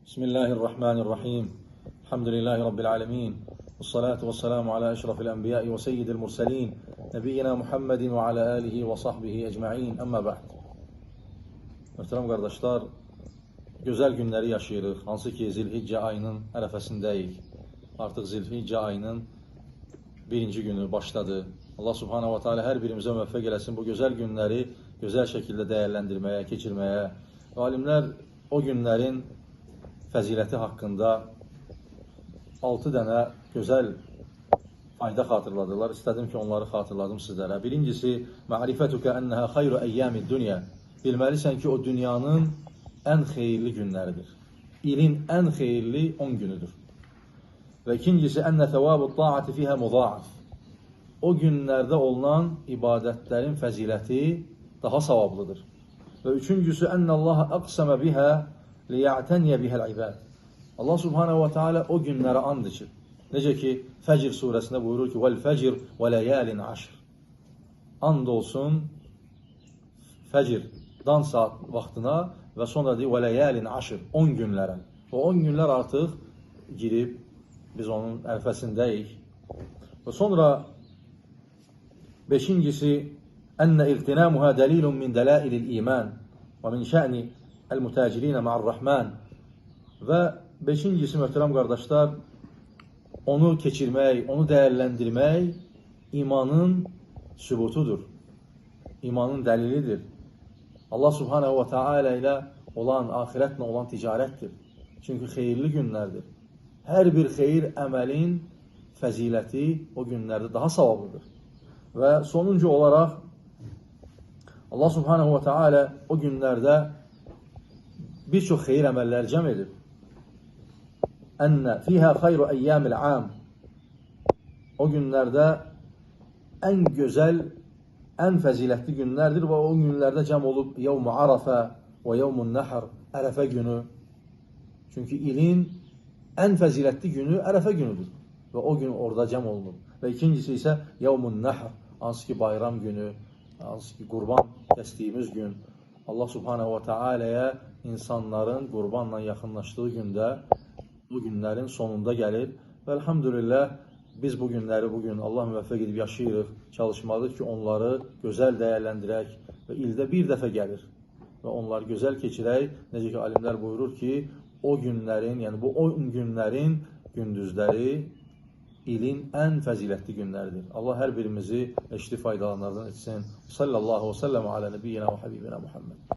Bismillahirrahmanirrahim. Elhamdülillahi Rabbil alemin. Vessalatu vesselamu ala eşrafil enbiya'i ve seyyidil murselin. Nebiyyina Muhammedin ve ala alihi ve sahbihi ecma'in. Amma ba'd. Möhtərəm qardaşlar, gözəl günləri yaşayırıq. Hansı ki, Zilhiccə ayının ərəfəsindəyik. Artıq Zilhiccə ayının birinci günü başladı. Allah subhanahu wa ta'ala hər birimizə müvəffəq eləsin bu gözəl günləri gözəl şəkildə dəyərləndirməyə, keçirməyə. Alimlər o günlərin fəziləti haqqında 6 dənə gözəl fayda xatırladılar. İstədim ki, onları xatırladım sizlərə. Birincisi, ma'rifətukə ennəhə xayru əyyəmid dünya. Bilməlisən ki, o dünyanın ən xeyirli günləridir. İlin ən xeyirli 10 günüdür. Və ikincisi, ennə təvabud ta'ati fihə mudaaf. O günlərdə olunan ibadətlərin fəziləti daha savablıdır. Və üçüncüsü, ennəllaha əqsəmə bihə liya'təniyə bihəl ibad. Allah subhanahu wa ta'ala o günlərə and içir. Necə ki, Fəcr surəsində buyurur ki, vəl fəcr və ləyəlin aşr. And olsun Fəcr, dan saat vaxtına və sonra deyir, və ləyəlin aşr, 10 günlərə. O 10 günlər artıq girib, biz onun ərəfəsindəyik. Və sonra beşincisi, ənnə iltinamuha dəlilun min dələilil iman və min şə'ni el-mütəcirinə ma'ar-Rahman. Və beşincisi, möhtərəm qardaşlar, onu keçirmək, onu dəyərləndirmək imanın sübutudur. İmanın dəlilidir. Allah subhanahu wa ta'ala ilə olan, ahirətlə olan ticarətdir. Çünki xeyirli günlərdir. Hər bir xeyir əməlin fəziləti o günlərdə daha savablıdır. Və sonuncu olaraq Allah subhanahu wa ta'ala o günlərdə bir çox xeyir əməllər cəm edir. Ənnə fiyhə xayru əyyəmil am. O günlərdə ən gözəl, ən fəzilətli günlərdir və o günlərdə cəm olub yevm-i Arafə və yevm-i Nəhr, Ərəfə günü. Çünki ilin ən fəzilətli günü Ərəfə günüdür və o gün orada cəm olunur. Və ikincisi isə yevm-i Nəhr, hansı ki bayram günü, hansı ki qurban kəsdiyimiz gün. Allah subhanahu wa ta'ala'ya insanların qurbanla yaxınlaşdığı gündə, bu günlərin sonunda gəlir. Və elhamdülillah, biz bu günləri bugün Allah müvəffəq edib yaşayırıq, çalışmalıyıq ki, onları gözəl dəyərləndirək və ildə bir dəfə gəlir. Və onları gözəl keçirək. Necə ki, alimlər buyurur ki, o günlərin, yəni bu 10 günlərin gündüzləri ilin ən fəzilətli günləridir. Allah hər birimizi eşli faydalanlardan etsin. Sallallahu və səlləm alə nəbiyyina və habibina Muhammed.